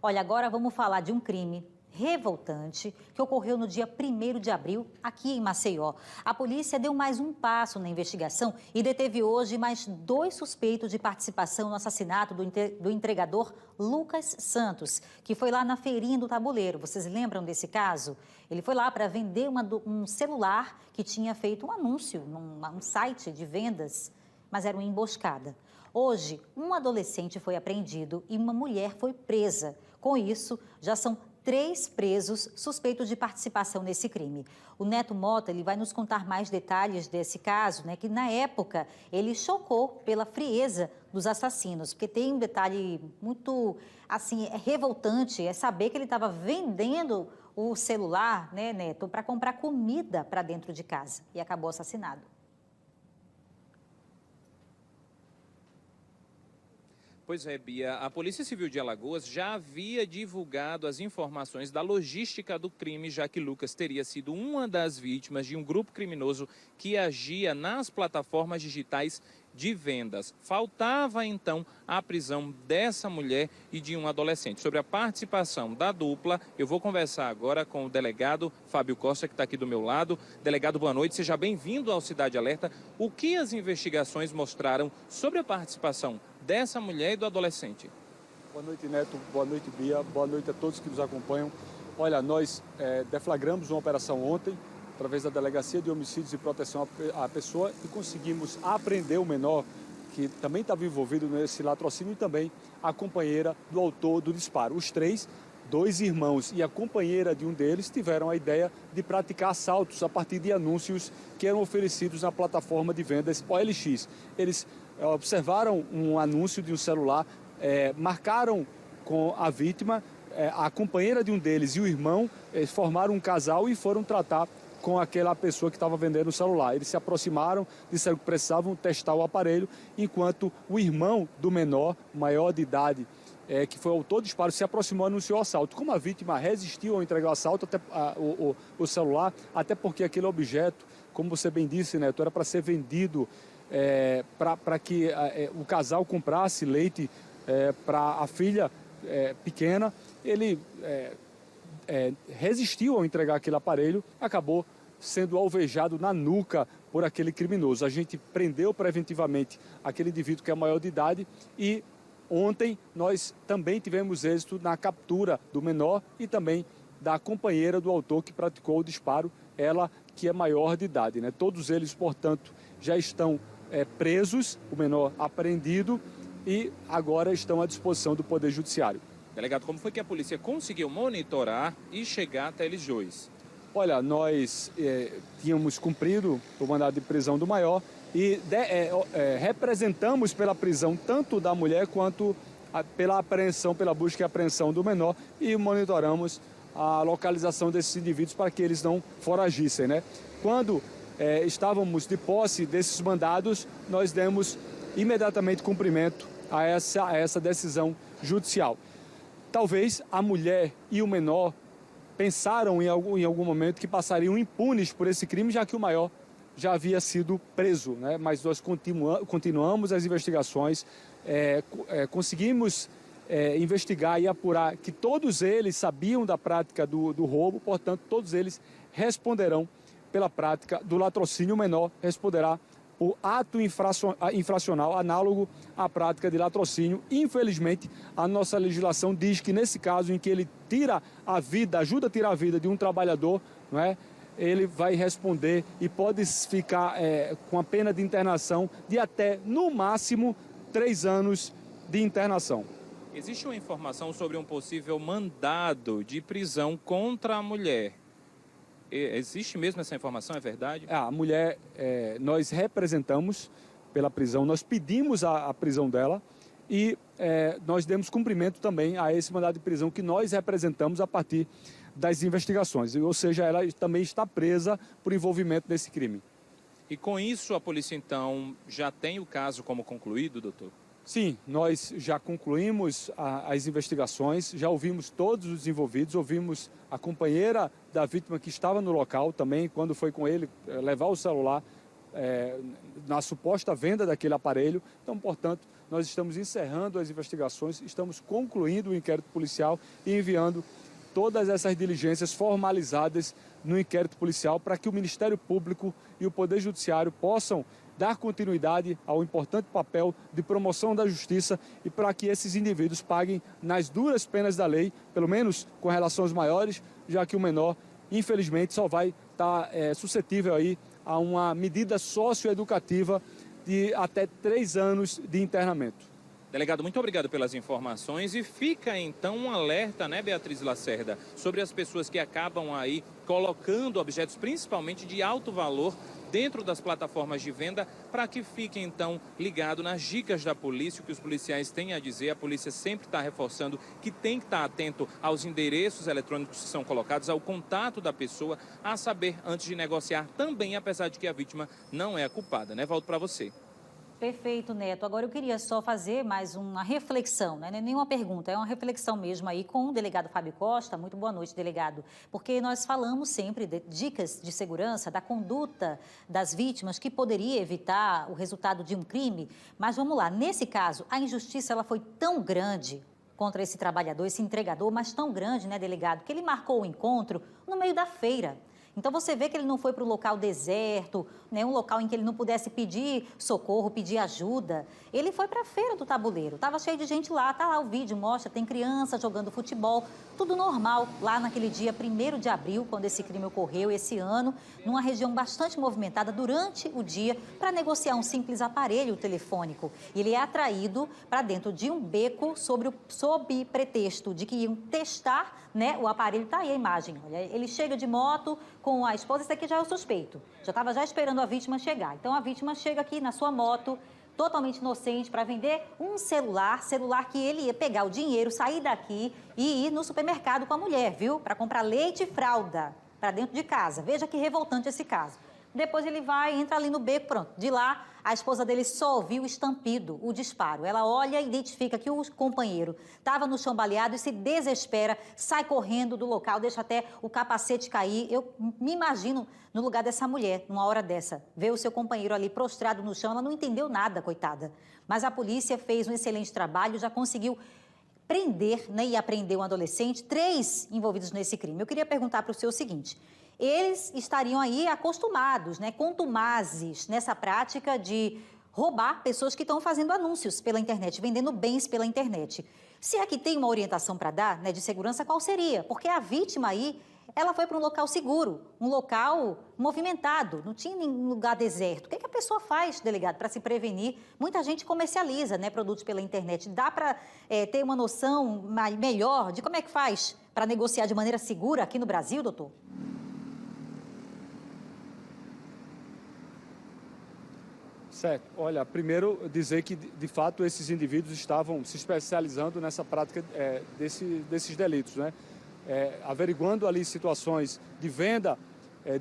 Olha, agora vamos falar de um crime revoltante que ocorreu no dia 1º de abril, aqui em Maceió. A polícia deu mais um passo na investigação e deteve hoje mais 2 suspeitos de participação no assassinato do entregador Lucas Santos, que foi lá na feirinha do Tabuleiro. Vocês lembram desse caso? Ele foi lá para vender um celular que tinha feito um anúncio num site de vendas, mas era uma emboscada. Hoje, um adolescente foi apreendido e uma mulher foi presa. Com isso, já são 3 presos suspeitos de participação nesse crime. O Neto Mota vai nos contar mais detalhes desse caso, né, que na época ele chocou pela frieza dos assassinos, porque tem um detalhe muito assim revoltante, é saber que ele estava vendendo o celular, né, Neto, para comprar comida para dentro de casa e acabou assassinado. Pois é, Bia, a Polícia Civil de Alagoas já havia divulgado as informações da logística do crime, já que Lucas teria sido uma das vítimas de um grupo criminoso que agia nas plataformas digitais de vendas. Faltava, então, a prisão dessa mulher e de um adolescente. Sobre a participação da dupla, eu vou conversar agora com o delegado Fábio Costa, que está aqui do meu lado. Delegado, boa noite, seja bem-vindo ao Cidade Alerta. O que as investigações mostraram sobre a participação dessa mulher e do adolescente? Boa noite, Neto. Boa noite, Bia. Boa noite a todos que nos acompanham. Olha, nós deflagramos uma operação ontem, através da Delegacia de Homicídios e Proteção à Pessoa, e conseguimos apreender o menor, que também estava envolvido nesse latrocínio, e também a companheira do autor do disparo. Os 3, 2 irmãos e a companheira de um deles, tiveram a ideia de praticar assaltos a partir de anúncios que eram oferecidos na plataforma de vendas OLX. Eles observaram um anúncio de um celular, marcaram com a vítima, a companheira de um deles e o irmão, formaram um casal e foram tratar com aquela pessoa que estava vendendo o celular. Eles se aproximaram, disseram que precisavam testar o aparelho, enquanto o irmão do menor, maior de idade, que foi o autor do disparo, se aproximou e anunciou o assalto. Como a vítima resistiu ao entregar o assalto, o celular, até porque aquele objeto, como você bem disse, Neto, era para ser vendido para que o casal comprasse leite para a filha pequena. Ele resistiu ao entregar aquele aparelho, acabou sendo alvejado na nuca por aquele criminoso. A gente prendeu preventivamente aquele indivíduo que é maior de idade e ontem nós também tivemos êxito na captura do menor e também da companheira do autor que praticou o disparo, ela que é maior de idade, né? Todos eles, portanto, já estão presos, o menor apreendido, e agora estão à disposição do Poder Judiciário. Delegado, como foi que a polícia conseguiu monitorar e chegar até eles dois? Olha, nós tínhamos cumprido o mandado de prisão do maior e representamos pela prisão tanto da mulher quanto pela apreensão, pela busca e apreensão do menor, e monitoramos a localização desses indivíduos para que eles não foragissem, né? Quando estávamos de posse desses mandados, nós demos imediatamente cumprimento a essa decisão judicial. Talvez a mulher e o menor pensaram em algum momento que passariam impunes por esse crime, já que o maior já havia sido preso, né? Mas nós continuamos as investigações, conseguimos investigar e apurar que todos eles sabiam da prática do roubo, portanto, todos eles responderão pela prática do latrocínio. O menor responderá por ato infracional análogo à prática de latrocínio. Infelizmente, a nossa legislação diz que nesse caso em que ele tira a vida, ajuda a tirar a vida de um trabalhador, não é? Ele vai responder e pode ficar com a pena de internação de até, no máximo, 3 anos de internação. Existe uma informação sobre um possível mandado de prisão contra a mulher. Existe mesmo essa informação, é verdade? A mulher, nós representamos pela prisão, nós pedimos a prisão dela e nós demos cumprimento também a esse mandado de prisão que nós representamos a partir das investigações. Ou seja, ela também está presa por envolvimento nesse crime. E com isso a polícia então já tem o caso como concluído, doutor? Sim, nós já concluímos as investigações, já ouvimos todos os envolvidos, ouvimos a companheira da vítima que estava no local também, quando foi com ele levar o celular na suposta venda daquele aparelho. Então, portanto, nós estamos encerrando as investigações, estamos concluindo o inquérito policial e enviando todas essas diligências formalizadas no inquérito policial para que o Ministério Público e o Poder Judiciário possam dar continuidade ao importante papel de promoção da justiça e para que esses indivíduos paguem nas duras penas da lei, pelo menos com relação aos maiores, já que o menor, infelizmente, só vai estar suscetível aí a uma medida socioeducativa de até 3 anos de internamento. Delegado, muito obrigado pelas informações e fica então um alerta, né, Beatriz Lacerda, sobre as pessoas que acabam aí colocando objetos, principalmente de alto valor, dentro das plataformas de venda, para que fiquem então ligado nas dicas da polícia, o que os policiais têm a dizer. A polícia sempre está reforçando que tem que estar atento aos endereços eletrônicos que são colocados, ao contato da pessoa, a saber antes de negociar também, apesar de que a vítima não é a culpada, né? Volto para você. Perfeito, Neto. Agora eu queria só fazer mais uma reflexão, né? Não é nenhuma pergunta, é uma reflexão mesmo aí com o delegado Fábio Costa. Muito boa noite, delegado. Porque nós falamos sempre de dicas de segurança, da conduta das vítimas que poderia evitar o resultado de um crime. Mas vamos lá, nesse caso, a injustiça ela foi tão grande contra esse trabalhador, esse entregador, mas tão grande, né, delegado, que ele marcou o encontro no meio da feira. Então, você vê que ele não foi para um local deserto, né, um local em que ele não pudesse pedir socorro, pedir ajuda. Ele foi para a feira do tabuleiro. Estava cheio de gente lá, tá lá o vídeo, mostra, tem criança jogando futebol, tudo normal. Lá naquele dia 1º de abril, quando esse crime ocorreu, esse ano, numa região bastante movimentada durante o dia, para negociar um simples aparelho telefônico. E ele é atraído para dentro de um beco sob pretexto de que iam testar, né, o aparelho. Tá aí a imagem, olha, ele chega de moto com a esposa, esse aqui já é o suspeito, já estava já esperando a vítima chegar. Então a vítima chega aqui na sua moto, totalmente inocente, para vender um celular que ele ia pegar o dinheiro, sair daqui e ir no supermercado com a mulher, viu? Para comprar leite e fralda para dentro de casa. Veja que revoltante esse caso. Depois ele vai, entra ali no beco, pronto. De lá, a esposa dele só ouviu o estampido, o disparo. Ela olha e identifica que o companheiro estava no chão baleado e se desespera, sai correndo do local, deixa até o capacete cair. Eu me imagino no lugar dessa mulher, numa hora dessa, ver o seu companheiro ali prostrado no chão. Ela não entendeu nada, coitada. Mas a polícia fez um excelente trabalho, já conseguiu prender, né, e apreender um adolescente, 3 envolvidos nesse crime. Eu queria perguntar para o senhor o seguinte: eles estariam aí acostumados, né, contumazes nessa prática de roubar pessoas que estão fazendo anúncios pela internet, vendendo bens pela internet. Se é que tem uma orientação para dar, né, de segurança, qual seria? Porque a vítima aí, ela foi para um local seguro, um local movimentado, não tinha nenhum lugar deserto. O que é que a pessoa faz, delegado, para se prevenir? Muita gente comercializa, né, produtos pela internet. Dá para ter uma noção melhor de como é que faz para negociar de maneira segura aqui no Brasil, doutor? Certo. Olha, primeiro dizer que, de fato, esses indivíduos estavam se especializando nessa prática desses delitos, né? Averiguando ali situações de venda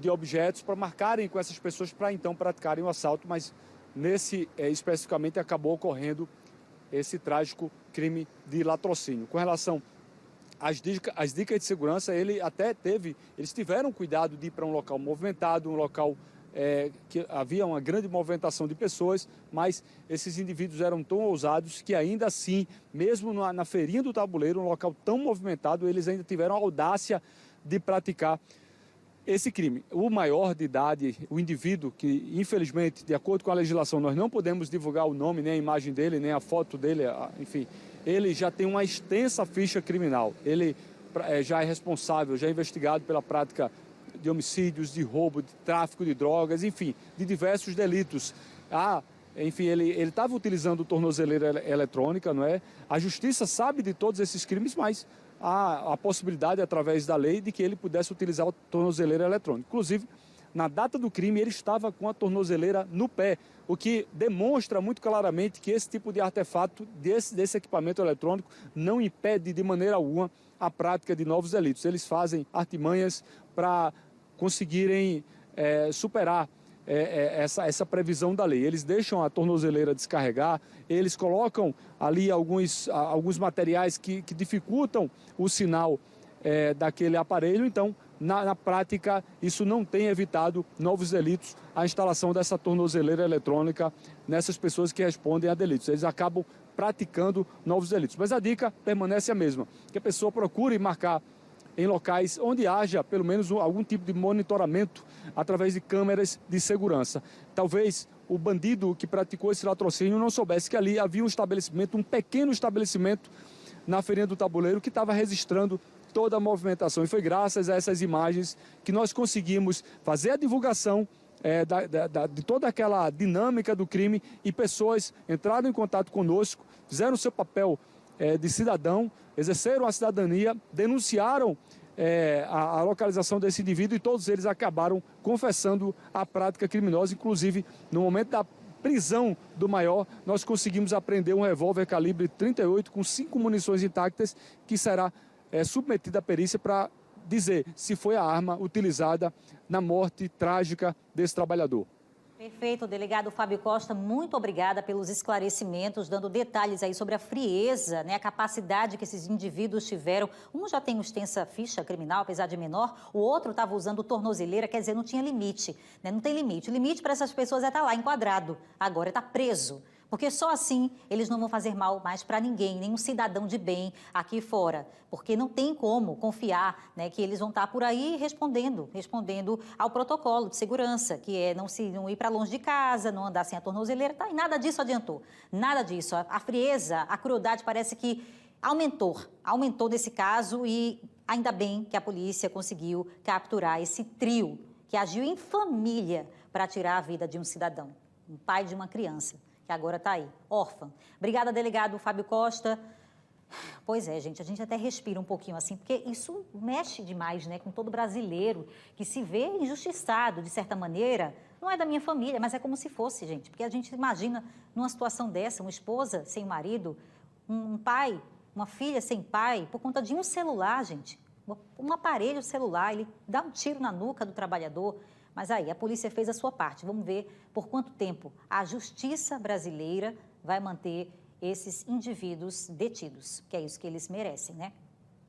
de objetos para marcarem com essas pessoas para então praticarem o assalto, mas nesse especificamente acabou ocorrendo esse trágico crime de latrocínio. Com relação às dicas de segurança, eles tiveram cuidado de ir para um local movimentado, um local que havia uma grande movimentação de pessoas, mas esses indivíduos eram tão ousados que ainda assim, mesmo na feirinha do tabuleiro, um local tão movimentado, eles ainda tiveram a audácia de praticar esse crime. O maior de idade, o indivíduo que, infelizmente, de acordo com a legislação, nós não podemos divulgar o nome, nem a imagem dele, nem a foto dele, enfim, ele já tem uma extensa ficha criminal. Ele já é responsável, já é investigado pela prática de homicídios, de roubo, de tráfico de drogas, enfim, de diversos delitos. Enfim, ele estava utilizando tornozeleira eletrônica, não é? A justiça sabe de todos esses crimes, mas há a possibilidade, através da lei, de que ele pudesse utilizar a tornozeleira eletrônica. Inclusive, na data do crime, ele estava com a tornozeleira no pé, o que demonstra muito claramente que esse tipo de artefato, desse equipamento eletrônico, não impede de maneira alguma a prática de novos delitos. Eles fazem artimanhas para conseguirem superar essa previsão da lei. Eles deixam a tornozeleira descarregar, eles colocam ali alguns materiais que dificultam o sinal daquele aparelho, então na prática, isso não tem evitado novos delitos, a instalação dessa tornozeleira eletrônica nessas pessoas que respondem a delitos. Eles acabam praticando novos delitos. Mas a dica permanece a mesma, que a pessoa procure marcar em locais onde haja pelo menos algum tipo de monitoramento através de câmeras de segurança. Talvez o bandido que praticou esse latrocínio não soubesse que ali havia um estabelecimento, um pequeno estabelecimento na Feirinha do Tabuleiro que estava registrando toda a movimentação. E foi graças a essas imagens que nós conseguimos fazer a divulgação de toda aquela dinâmica do crime e pessoas entraram em contato conosco, fizeram o seu papel de cidadão, exerceram a cidadania, denunciaram a localização desse indivíduo e todos eles acabaram confessando a prática criminosa. Inclusive, no momento da prisão do maior, nós conseguimos apreender um revólver calibre 38 com 5 munições intactas que será submetida à perícia para dizer se foi a arma utilizada na morte trágica desse trabalhador. Perfeito, delegado Fábio Costa, muito obrigada pelos esclarecimentos, dando detalhes aí sobre a frieza, né, a capacidade que esses indivíduos tiveram. Um já tem uma extensa ficha criminal, apesar de menor, o outro estava usando tornozeleira, quer dizer, não tinha limite, né, não tem limite. O limite para essas pessoas é estar lá enquadrado, agora está preso. Porque só assim eles não vão fazer mal mais para ninguém, nenhum cidadão de bem aqui fora. Porque não tem como confiar, né, que eles vão estar por aí respondendo ao protocolo de segurança, que é não ir para longe de casa, não andar sem a tornozeleira, tá? E nada disso adiantou. Nada disso. A frieza, a crueldade parece que aumentou nesse caso e ainda bem que a polícia conseguiu capturar esse trio que agiu em família para tirar a vida de um cidadão, um pai de uma criança, que agora está aí, órfã. Obrigada, delegado Fábio Costa. Pois é, gente, a gente até respira um pouquinho assim, porque isso mexe demais, né, com todo brasileiro que se vê injustiçado, de certa maneira. Não é da minha família, mas é como se fosse, gente, porque a gente imagina numa situação dessa, uma esposa sem marido, um pai, uma filha sem pai, por conta de um celular, gente, um aparelho celular, ele dá um tiro na nuca do trabalhador. Mas aí, a polícia fez a sua parte. Vamos ver por quanto tempo a justiça brasileira vai manter esses indivíduos detidos, que é isso que eles merecem, né?